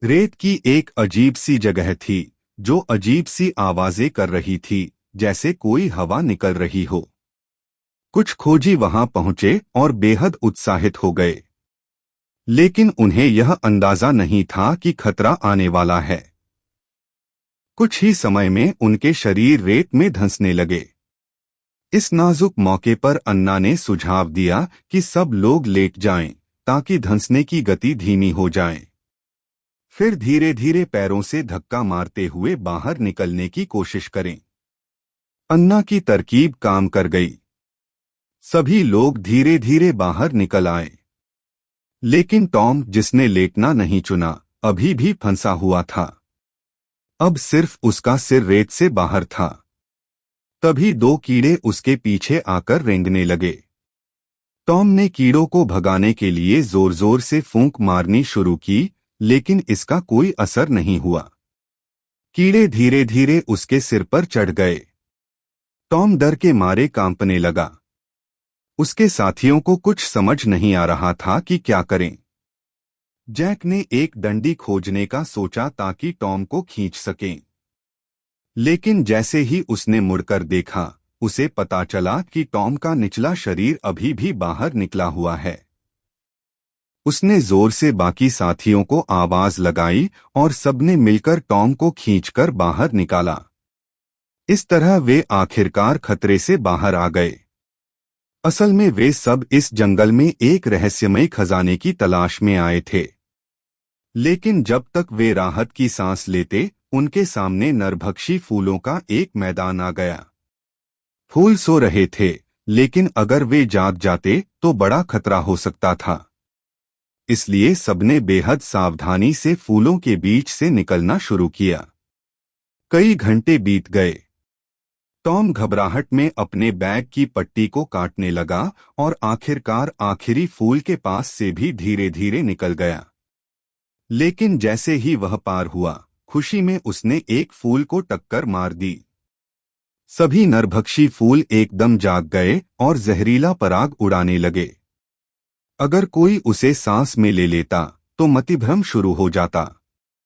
रेत की एक अजीब सी जगह थी जो अजीब सी आवाजें कर रही थी, जैसे कोई हवा निकल रही हो। कुछ खोजी वहां पहुंचे और बेहद उत्साहित हो गए, लेकिन उन्हें यह अंदाजा नहीं था कि खतरा आने वाला है। कुछ ही समय में उनके शरीर रेत में धंसने लगे। इस नाजुक मौके पर अन्ना ने सुझाव दिया कि सब लोग लेट जाएं, ताकि धंसने की गति धीमी हो जाए। फिर धीरे धीरे पैरों से धक्का मारते हुए बाहर निकलने की कोशिश करें। अन्ना की तरकीब काम कर गई। सभी लोग धीरे धीरे बाहर निकल आए, लेकिन टॉम, जिसने लेटना नहीं चुना, अभी भी फंसा हुआ था। अब सिर्फ उसका सिर रेत से बाहर था। तभी दो कीड़े उसके पीछे आकर रेंगने लगे। टॉम ने कीड़ों को भगाने के लिए जोर जोर से फूंक मारनी शुरू की, लेकिन इसका कोई असर नहीं हुआ। कीड़े धीरे धीरे उसके सिर पर चढ़ गए। टॉम डर के मारे कांपने लगा। उसके साथियों को कुछ समझ नहीं आ रहा था कि क्या करें। जैक ने एक डंडी खोजने का सोचा ताकि टॉम को खींच सकें, लेकिन जैसे ही उसने मुड़कर देखा, उसे पता चला कि टॉम का निचला शरीर अभी भी बाहर निकला हुआ है। उसने जोर से बाकी साथियों को आवाज लगाई और सबने मिलकर टॉम को खींचकर बाहर निकाला। इस तरह वे आखिरकार खतरे से बाहर आ गए। असल में वे सब इस जंगल में एक रहस्यमय खजाने की तलाश में आए थे, लेकिन जब तक वे राहत की सांस लेते, उनके सामने नरभक्षी फूलों का एक मैदान आ गया। फूल सो रहे थे, लेकिन अगर वे जाग जाते तो बड़ा खतरा हो सकता था। इसलिए सबने बेहद सावधानी से फूलों के बीच से निकलना शुरू किया। कई घंटे बीत गए। टॉम घबराहट में अपने बैग की पट्टी को काटने लगा और आखिरकार आखिरी फूल के पास से भी धीरे धीरे निकल गया। लेकिन जैसे ही वह पार हुआ, खुशी में उसने एक फूल को टक्कर मार दी। सभी नरभक्षी फूल एकदम जाग गए और जहरीला पराग उड़ाने लगे। अगर कोई उसे सांस में ले लेता तो मतिभ्रम शुरू हो जाता।